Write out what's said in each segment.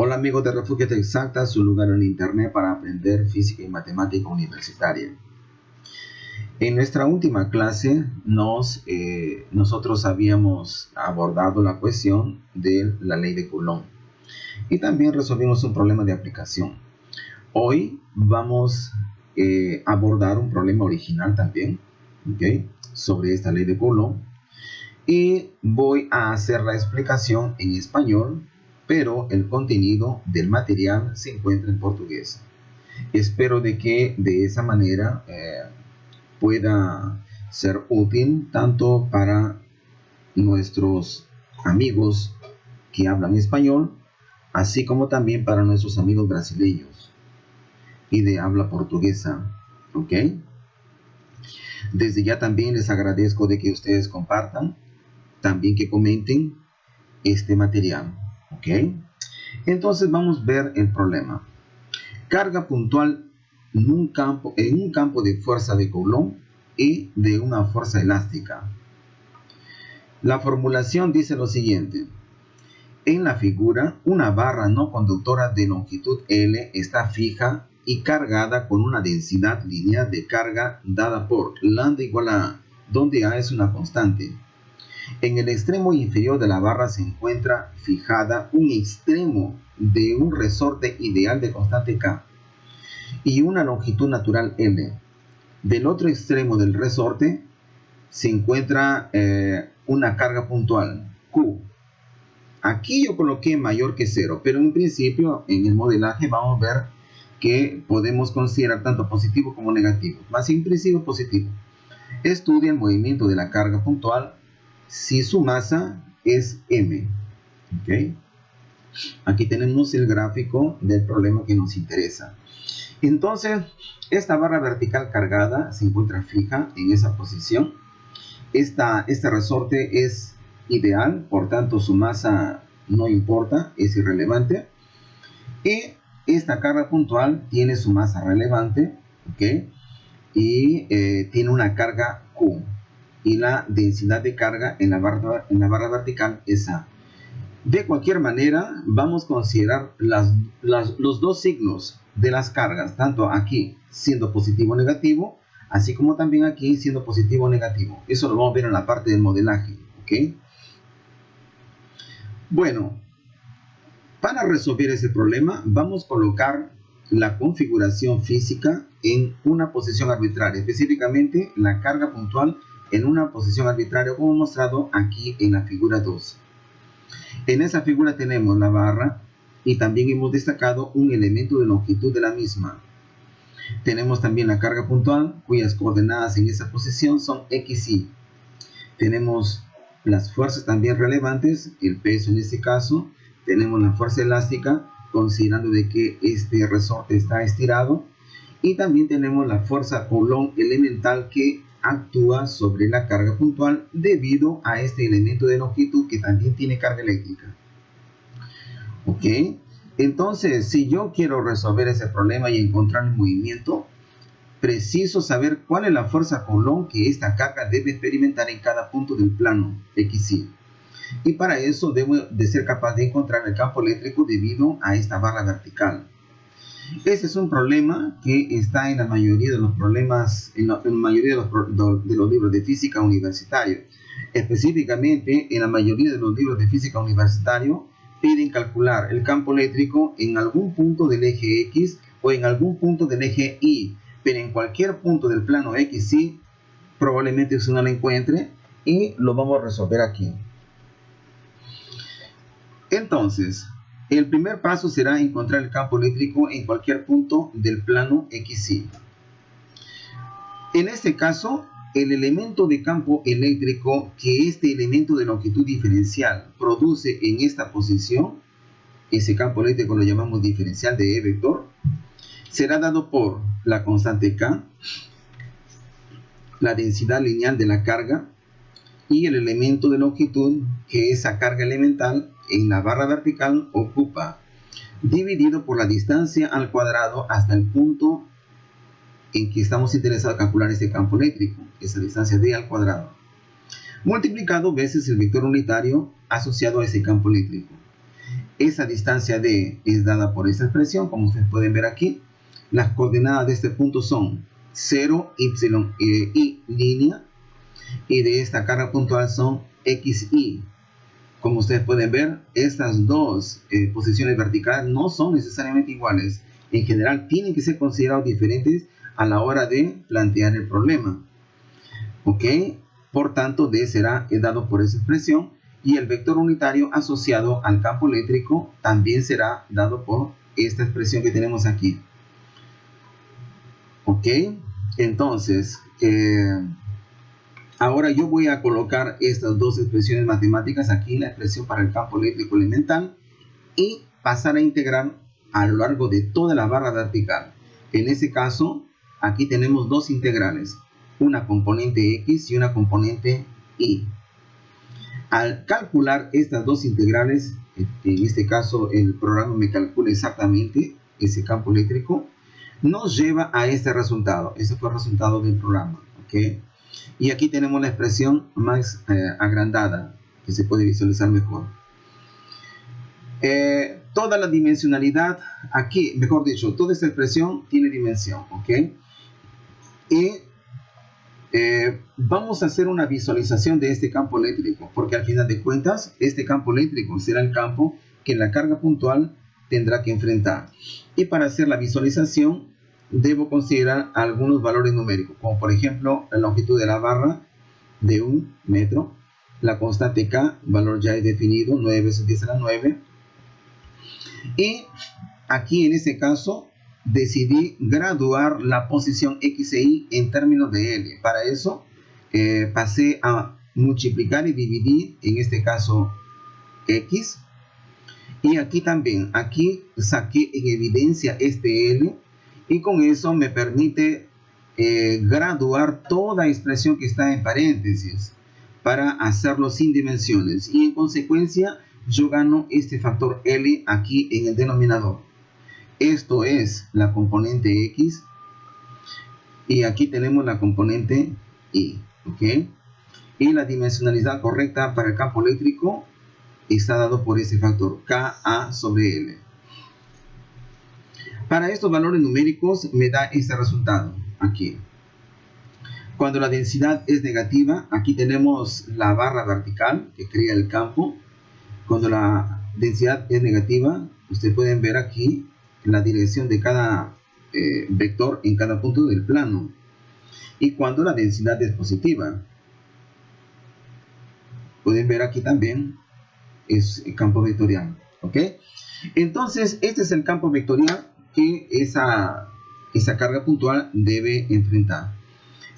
Hola amigos de Refugio Exacta, su lugar en internet para aprender física y matemática universitaria. En nuestra última clase nosotros habíamos abordado la cuestión de la ley de Coulomb y también resolvimos un problema de aplicación. Hoy vamos a abordar un problema original también, sobre esta ley de Coulomb, y voy a hacer la explicación en español, pero el contenido del material se encuentra en portugués. Espero de que de esa manera pueda ser útil tanto para nuestros amigos que hablan español, así como también para nuestros amigos brasileños y de habla portuguesa. Desde ya también les agradezco de que ustedes compartan, también que comenten este material. Entonces vamos a ver el problema. Carga puntual en un campo de fuerza de Coulomb y de una fuerza elástica. La formulación dice lo siguiente. En la figura, una barra no conductora de longitud L está fija y cargada con una densidad lineal de carga dada por lambda igual a A, donde A es una constante. En el extremo inferior de la barra se encuentra fijada un extremo de un resorte ideal de constante K y una longitud natural L. Del otro extremo del resorte se encuentra una carga puntual, Q. Aquí yo coloqué mayor que 0, pero en principio en el modelaje vamos a ver que podemos considerar tanto positivo como negativo. Más en principio positivo. Estudia el movimiento de la carga puntual si su masa es m. Aquí tenemos el gráfico del problema que nos interesa. Entonces, esta barra vertical cargada se encuentra fija en esa posición. Este resorte es ideal, por tanto su masa no importa, es irrelevante. Y esta carga puntual tiene su masa relevante, y tiene una carga Q. Y la densidad de carga en la barra vertical es A. De cualquier manera, vamos a considerar los dos signos de las cargas, tanto aquí siendo positivo o negativo, así como también aquí siendo positivo o negativo. Eso lo vamos a ver en la parte del modelaje. Bueno, para resolver ese problema, vamos a colocar la configuración física en una posición arbitraria, específicamente la carga puntual en una posición arbitraria, como mostrado aquí en la figura 2. En esa figura tenemos la barra y también hemos destacado un elemento de longitud de la misma. Tenemos también la carga puntual, cuyas coordenadas en esa posición son x, y. Tenemos las fuerzas también relevantes, el peso en este caso. Tenemos la fuerza elástica, considerando de que este resorte está estirado. Y también tenemos la fuerza Coulomb elemental que actúa sobre la carga puntual debido a este elemento de longitud que también tiene carga eléctrica. Entonces, si yo quiero resolver ese problema y encontrar el movimiento, preciso saber cuál es la fuerza Coulomb que esta carga debe experimentar en cada punto del plano XY. Y para eso debo de ser capaz de encontrar el campo eléctrico debido a esta barra vertical. Este es un problema que está en la mayoría de los problemas, en la mayoría de los libros de física universitario. Específicamente, en la mayoría de los libros de física universitario piden calcular el campo eléctrico en algún punto del eje X o en algún punto del eje Y, pero en cualquier punto del plano XY probablemente usted no lo encuentre y lo vamos a resolver aquí. Entonces, el primer paso será encontrar el campo eléctrico en cualquier punto del plano XY. En este caso, el elemento de campo eléctrico que este elemento de longitud diferencial produce en esta posición, ese campo eléctrico lo llamamos diferencial de E vector, será dado por la constante K, la densidad lineal de la carga y el elemento de longitud que esa carga elemental en la barra vertical ocupa, dividido por la distancia al cuadrado hasta el punto en que estamos interesados en calcular este campo eléctrico, esa distancia d al cuadrado, multiplicado veces el vector unitario asociado a ese campo eléctrico. Esa distancia D es dada por esta expresión, como ustedes pueden ver aquí. Las coordenadas de este punto son 0, y, y línea, y de esta carga puntual son x, y. Como ustedes pueden ver, estas dos posiciones verticales no son necesariamente iguales. En general, tienen que ser considerados diferentes a la hora de plantear el problema. ¿Ok? Por tanto, D será dado por esa expresión, y el vector unitario asociado al campo eléctrico también será dado por esta expresión que tenemos aquí. ¿Ok? Entonces, ahora yo voy a colocar estas dos expresiones matemáticas aquí, la expresión para el campo eléctrico elemental, y pasar a integrar a lo largo de toda la barra vertical. En este caso, aquí tenemos dos integrales, una componente x y una componente y. Al calcular estas dos integrales, en este caso el programa me calcula exactamente ese campo eléctrico, nos lleva a este resultado. Ese fue el resultado del programa. ¿Ok? Y aquí tenemos la expresión más agrandada, que se puede visualizar mejor. Toda la dimensionalidad, aquí, mejor dicho, toda esta expresión tiene dimensión. ¿Ok? Y vamos a hacer una visualización de este campo eléctrico, porque al final de cuentas, este campo eléctrico será el campo que la carga puntual tendrá que enfrentar. Y para hacer la visualización, debo considerar algunos valores numéricos, como por ejemplo la longitud de la barra de 1 metro, la constante K, valor ya es definido, 9 veces 10 a la 9. Y aquí en este caso decidí graduar la posición X e Y en términos de L. Para eso pasé a multiplicar y dividir, en este caso X. Y aquí también, aquí saqué en evidencia este L, y con eso me permite graduar toda expresión que está en paréntesis para hacerlo sin dimensiones. Y en consecuencia yo gano este factor L aquí en el denominador. Esto es la componente X, y aquí tenemos la componente Y. ¿Ok? Y la dimensionalidad correcta para el campo eléctrico está dado por ese factor Ka sobre L. Para estos valores numéricos me da este resultado aquí. Cuando la densidad es negativa, aquí tenemos la barra vertical que crea el campo. Cuando la densidad es negativa, ustedes pueden ver aquí la dirección de cada vector en cada punto del plano. Y cuando la densidad es positiva, pueden ver aquí también es el campo vectorial. ¿Ok? Entonces, este es el campo vectorial que esa carga puntual debe enfrentar.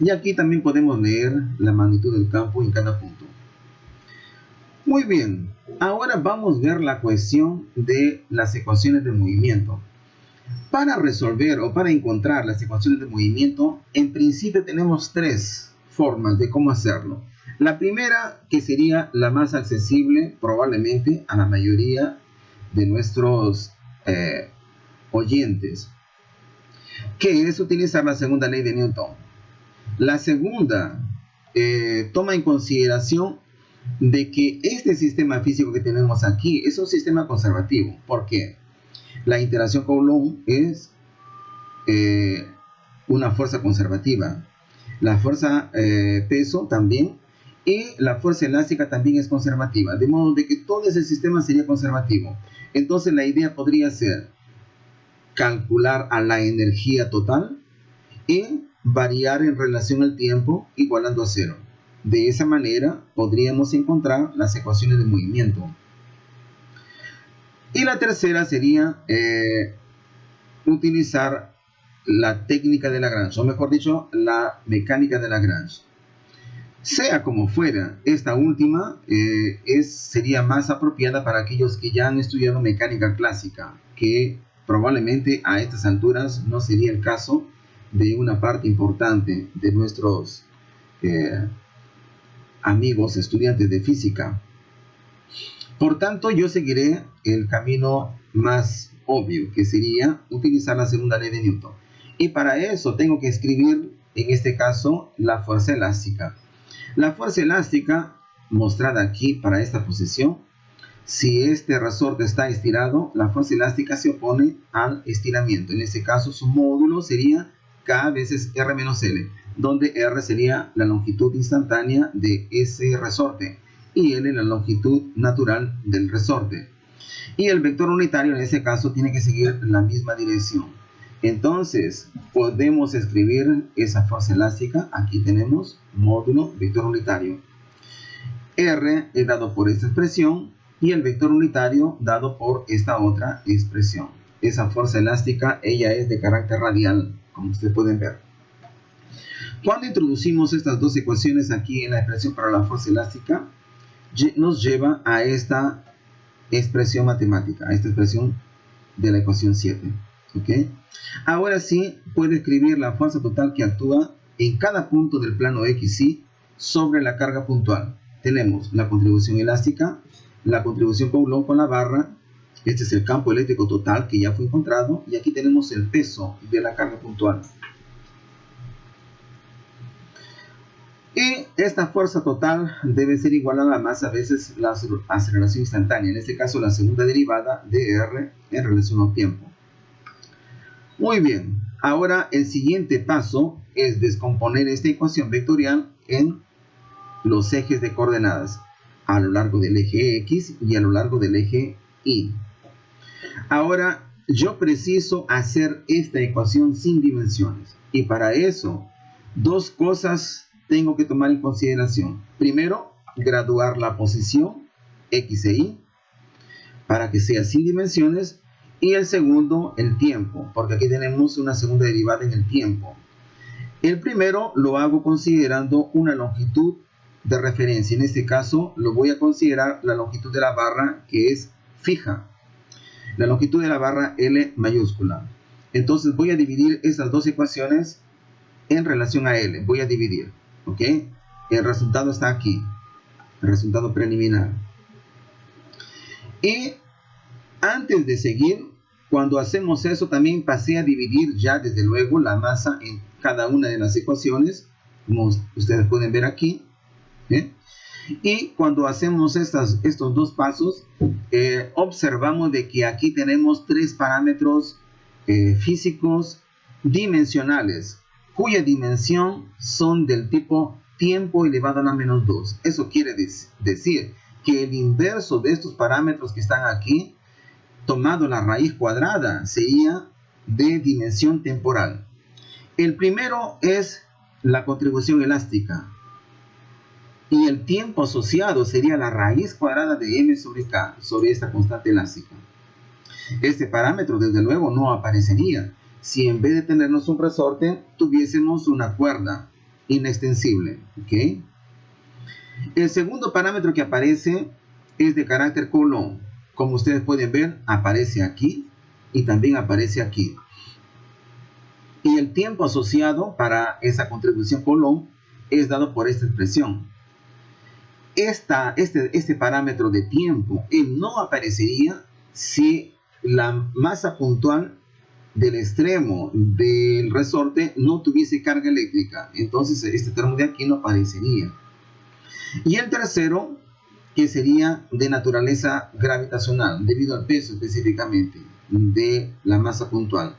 Y aquí también podemos leer la magnitud del campo en cada punto. Muy bien, ahora vamos a ver la cuestión de las ecuaciones de movimiento. Para resolver o para encontrar las ecuaciones de movimiento, en principio tenemos tres formas de cómo hacerlo. La primera, que sería la más accesible probablemente a la mayoría de nuestros oyentes, que es utilizar la segunda ley de Newton. La segunda toma en consideración de que este sistema físico que tenemos aquí es un sistema conservativo. ¿Por qué? La interacción Coulomb es una fuerza conservativa. La fuerza peso también, y la fuerza elástica también es conservativa. De modo de que todo ese sistema sería conservativo. Entonces la idea podría ser calcular a la energía total y variar en relación al tiempo igualando a cero. De esa manera podríamos encontrar las ecuaciones de movimiento. Y la tercera sería utilizar la técnica de Lagrange, o mejor dicho, la mecánica de Lagrange. Sea como fuera, esta última sería más apropiada para aquellos que ya han estudiado mecánica clásica, que probablemente a estas alturas no sería el caso de una parte importante de nuestros amigos estudiantes de física. Por tanto, yo seguiré el camino más obvio, que sería utilizar la segunda ley de Newton. Y para eso tengo que escribir, en este caso, la fuerza elástica. La fuerza elástica, mostrada aquí para esta posición, Si este resorte está estirado, la fuerza elástica se opone al estiramiento. En este caso, su módulo sería K veces R menos L, donde R sería la longitud instantánea de ese resorte y L la longitud natural del resorte. Y el vector unitario en ese caso tiene que seguir la misma dirección. Entonces, podemos escribir esa fuerza elástica. Aquí tenemos módulo vector unitario. R es dado por esta expresión y el vector unitario dado por esta otra expresión. Esa fuerza elástica, ella es de carácter radial, como ustedes pueden ver. Cuando introducimos estas dos ecuaciones aquí en la expresión para la fuerza elástica, nos lleva a esta expresión matemática, a esta expresión de la ecuación 7. ¿Okay? Ahora sí puede escribir la fuerza total que actúa en cada punto del plano XY sobre la carga puntual. Tenemos la contribución elástica, la contribución Coulomb con la barra. Este es el campo eléctrico total que ya fue encontrado. Y aquí tenemos el peso de la carga puntual. Y esta fuerza total debe ser igual a la masa veces la aceleración instantánea. En este caso, la segunda derivada de R en relación al tiempo. Muy bien. Ahora el siguiente paso es descomponer esta ecuación vectorial en los ejes de coordenadas a lo largo del eje X y a lo largo del eje Y. Ahora yo preciso hacer esta ecuación sin dimensiones y para eso dos cosas tengo que tomar en consideración. Primero, graduar la posición X e Y para que sea sin dimensiones y el segundo, el tiempo, porque aquí tenemos una segunda derivada en el tiempo. El primero lo hago considerando una longitud de referencia. En este caso lo voy a considerar la longitud de la barra que es fija. La longitud de la barra L mayúscula. Entonces voy a dividir estas dos ecuaciones en relación a L. Voy a dividir. ¿Ok? El resultado está aquí. El resultado preliminar. Y antes de seguir, cuando hacemos eso también pasé a dividir ya desde luego la masa en cada una de las ecuaciones. Como ustedes pueden ver aquí. Y cuando hacemos estos dos pasos, observamos de que aquí tenemos tres parámetros físicos dimensionales, cuya dimensión son del tipo tiempo elevado a la menos 2. Eso quiere decir que el inverso de estos parámetros que están aquí, tomado la raíz cuadrada, sería de dimensión temporal. El primero es la contribución elástica. Y el tiempo asociado sería la raíz cuadrada de m sobre k, sobre esta constante elástica. Este parámetro, desde luego, no aparecería si en vez de tenernos un resorte, tuviésemos una cuerda inextensible. ¿Okay? El segundo parámetro que aparece es de carácter Coulomb. Como ustedes pueden ver, aparece aquí y también aparece aquí. Y el tiempo asociado para esa contribución Coulomb es dado por esta expresión. Este parámetro de tiempo no aparecería si la masa puntual del extremo del resorte no tuviese carga eléctrica. Entonces este termo de aquí no aparecería. Y el tercero, que sería de naturaleza gravitacional, debido al peso específicamente de la masa puntual.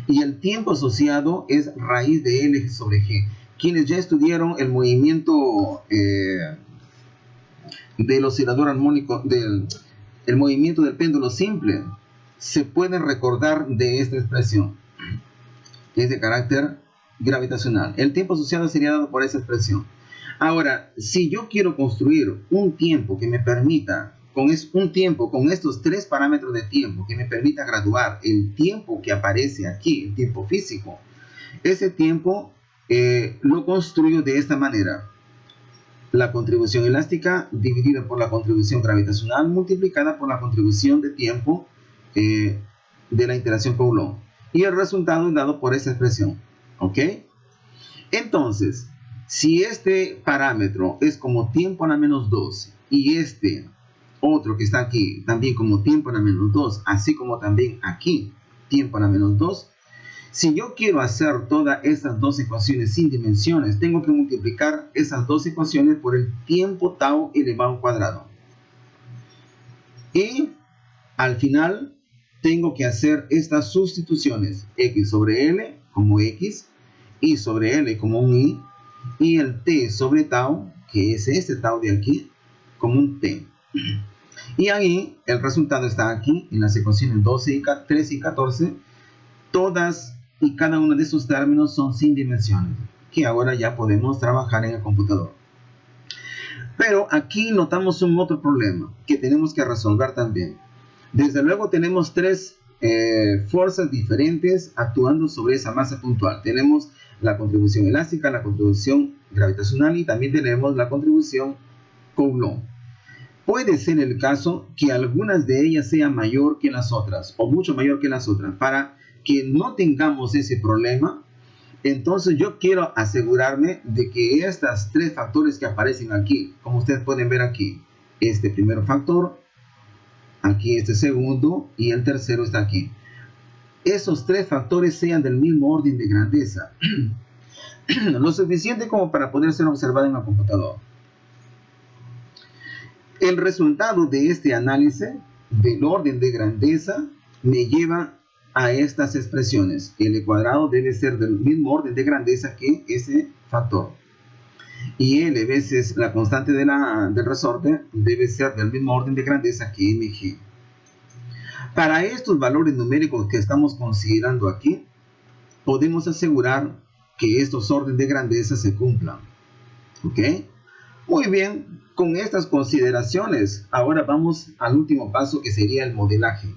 Y el tiempo asociado es raíz de L sobre G. Quienes ya estudiaron el movimiento del oscilador armónico, el movimiento del péndulo simple, se pueden recordar de esta expresión, que es de carácter gravitacional. El tiempo asociado sería dado por esa expresión. Ahora, si yo quiero construir un tiempo que me permita, con estos tres parámetros de tiempo, que me permita graduar el tiempo que aparece aquí, el tiempo físico, ese tiempo lo construyo de esta manera. La contribución elástica dividida por la contribución gravitacional multiplicada por la contribución de tiempo de la interacción Coulomb. Y el resultado es dado por esa expresión. ¿Ok? Entonces, si este parámetro es como tiempo a la menos 2 y este otro que está aquí también como tiempo a la menos 2, así como también aquí tiempo a la menos 2, si yo quiero hacer todas estas dos ecuaciones sin dimensiones, tengo que multiplicar esas dos ecuaciones por el tiempo tau elevado al cuadrado. Y al final tengo que hacer estas sustituciones. X sobre L como X, Y sobre L como un y el T sobre tau, que es este tau de aquí, como un T. Y ahí el resultado está aquí en las ecuaciones 12 y 13 y 14. Todas y cada uno de estos términos son sin dimensiones, que ahora ya podemos trabajar en el computador. Pero aquí notamos un otro problema que tenemos que resolver también. Desde luego tenemos tres fuerzas diferentes actuando sobre esa masa puntual. Tenemos la contribución elástica, la contribución gravitacional y también tenemos la contribución Coulomb. Puede ser el caso que algunas de ellas sean mayor que las otras o mucho mayor que las otras. Para que no tengamos ese problema, entonces yo quiero asegurarme de que estos tres factores que aparecen aquí, como ustedes pueden ver aquí, este primer factor, aquí este segundo y el tercero está aquí. Esos tres factores sean del mismo orden de grandeza. Lo suficiente como para poder ser observado en la computadora. El resultado de este análisis del orden de grandeza me lleva a estas expresiones. L cuadrado debe ser del mismo orden de grandeza que ese factor. Y L veces la constante del resorte debe ser del mismo orden de grandeza que mg. Para estos valores numéricos que estamos considerando aquí, podemos asegurar que estos órdenes de grandeza se cumplan. ¿Ok? Muy bien, con estas consideraciones, ahora vamos al último paso que sería el modelaje.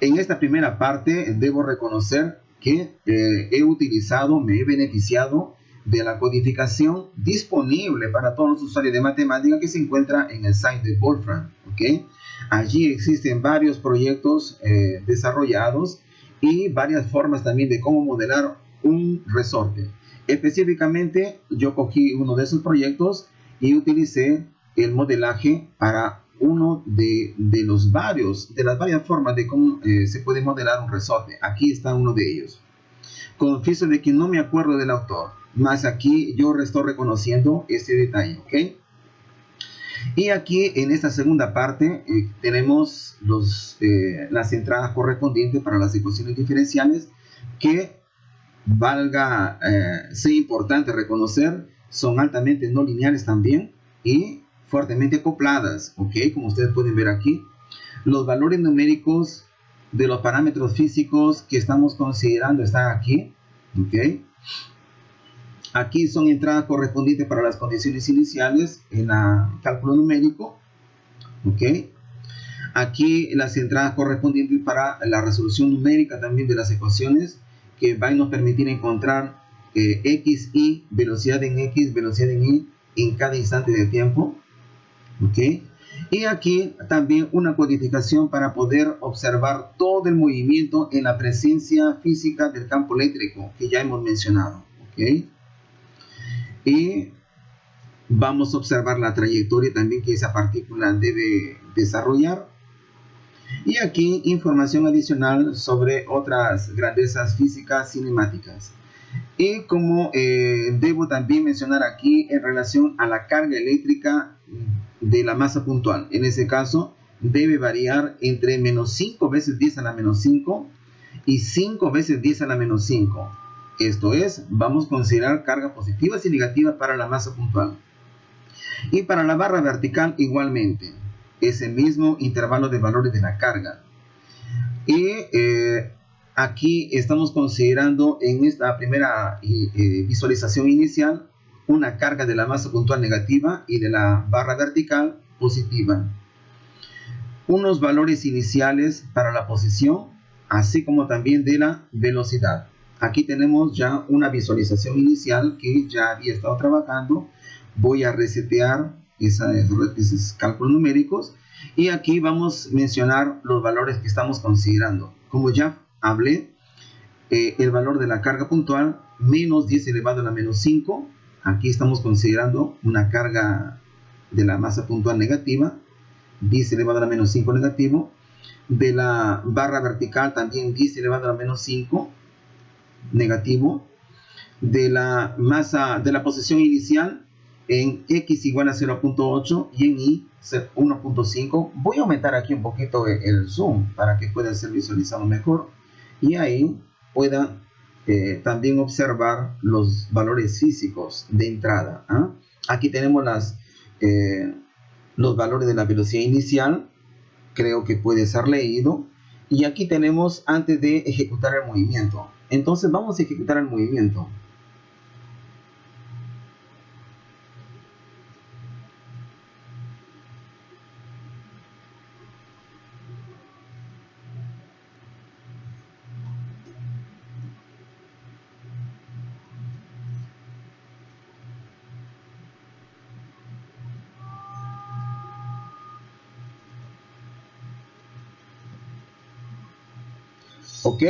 En esta primera parte debo reconocer que me he beneficiado de la codificación disponible para todos los usuarios de matemática que se encuentra en el site de Wolfram. ¿Okay? Allí existen varios proyectos desarrollados y varias formas también de cómo modelar un resorte. Específicamente, yo cogí uno de esos proyectos y utilicé el modelaje para uno de las varias formas de cómo se puede modelar un resorte. Aquí está uno de ellos. Confieso de que no me acuerdo del autor, más aquí yo estoy reconociendo este detalle, ¿ok? Y aquí en esta segunda parte tenemos las entradas correspondientes para las ecuaciones diferenciales que sea importante reconocer, son altamente no lineales también y fuertemente acopladas, ¿ok? Como ustedes pueden ver aquí, los valores numéricos de los parámetros físicos que estamos considerando están aquí, ¿ok? Aquí son entradas correspondientes para las condiciones iniciales en el cálculo numérico, ¿ok? Aquí las entradas correspondientes para la resolución numérica también de las ecuaciones que van a nos permitir encontrar x, y, velocidad en x, velocidad en y en cada instante de tiempo, ¿ok? Y aquí también una codificación para poder observar todo el movimiento en la presencia física del campo eléctrico que ya hemos mencionado, ¿ok? Y vamos a observar la trayectoria también que esa partícula debe desarrollar. Y aquí información adicional sobre otras grandezas físicas cinemáticas. Y como debo también mencionar aquí en relación a la carga eléctrica de la masa puntual. En ese caso debe variar entre menos 5 veces 10 a la menos 5 y 5 veces 10 a la menos 5. Esto es, vamos a considerar cargas positivas y negativas para la masa puntual. Y para la barra vertical igualmente, ese mismo intervalo de valores de la carga. Y aquí estamos considerando en esta primera visualización inicial una carga de la masa puntual negativa y de la barra vertical positiva. Unos valores iniciales para la posición, así como también de la velocidad. Aquí tenemos ya una visualización inicial que ya había estado trabajando. Voy a resetear esos cálculos numéricos y aquí vamos a mencionar los valores que estamos considerando. Como ya hablé, el valor de la carga puntual, menos 10 elevado a la menos 5. Aquí estamos considerando una carga de la masa puntual negativa, 10 elevado a la menos 5 negativo. De la barra vertical también 10 elevado a la menos 5 negativo. De la masa, de la posición inicial, en X igual a 0.8 y en Y 1.5. Voy a aumentar aquí un poquito el zoom para que pueda ser visualizado mejor y ahí pueda también observar los valores físicos de entrada. Aquí tenemos los valores de la velocidad inicial, creo que puede ser leído, y aquí tenemos antes de ejecutar el movimiento. Entonces vamos a ejecutar el movimiento. ¿Ok?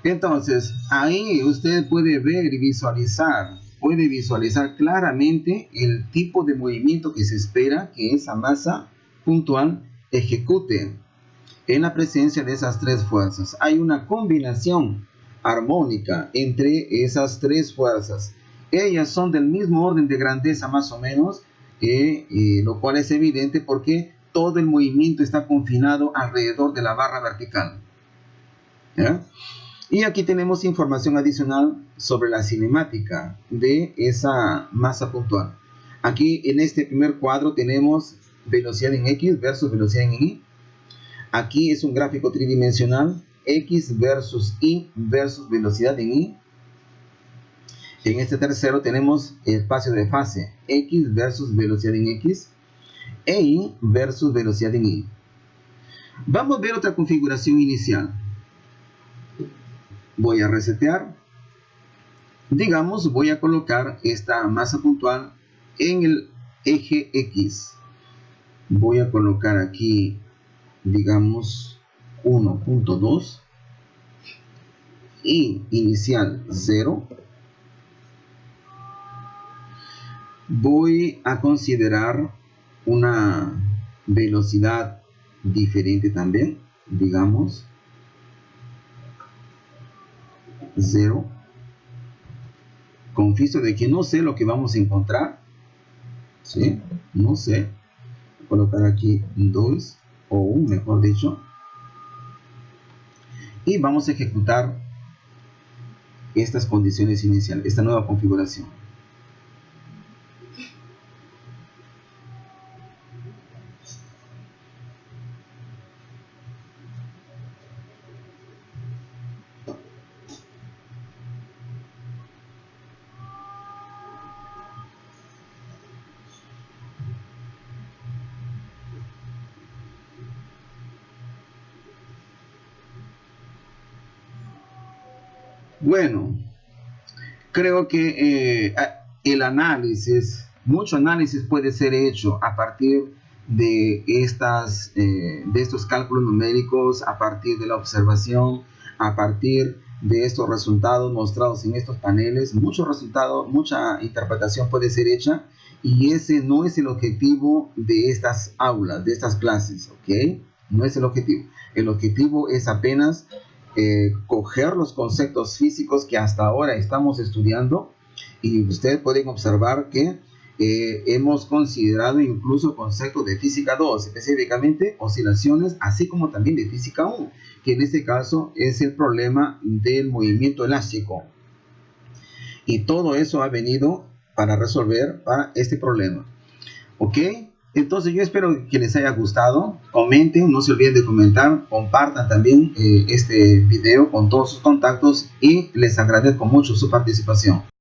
Entonces, ahí usted puede ver y visualizar, claramente el tipo de movimiento que se espera que esa masa puntual ejecute en la presencia de esas tres fuerzas. Hay una combinación armónica entre esas tres fuerzas. Ellas son del mismo orden de grandeza más o menos, lo cual es evidente porque todo el movimiento está confinado alrededor de la barra vertical. ¿Ya? Y aquí tenemos información adicional sobre la cinemática de esa masa puntual. Aquí en este primer cuadro tenemos velocidad en X versus velocidad en Y. Aquí es un gráfico tridimensional, X versus Y versus velocidad en Y. En este tercero tenemos espacio de fase, X versus velocidad en X e Y versus velocidad en Y. Vamos a ver otra configuración inicial. Voy a resetear. Digamos, voy a colocar esta masa puntual en el eje X. Voy a colocar aquí, digamos, 1.2 y inicial 0. Voy a considerar una velocidad diferente también, digamos 0. Confieso de que no sé lo que vamos a encontrar, ¿sí? No sé. Voy a colocar aquí 2 o 1, mejor dicho. Y vamos a ejecutar estas condiciones iniciales, esta nueva configuración. Bueno, creo que mucho análisis puede ser hecho a partir de estos cálculos numéricos, a partir de la observación, a partir de estos resultados mostrados en estos paneles. Mucha interpretación puede ser hecha y ese no es el objetivo de estas aulas, de estas clases, ¿ok? No es el objetivo. El objetivo es apenas coger los conceptos físicos que hasta ahora estamos estudiando, y ustedes pueden observar que hemos considerado incluso conceptos de física 2, específicamente oscilaciones, así como también de física 1, que en este caso es el problema del movimiento elástico. Y todo eso ha venido para resolver este problema. ¿Ok? Entonces yo espero que les haya gustado. Comenten, no se olviden de comentar, compartan también este video con todos sus contactos y les agradezco mucho su participación.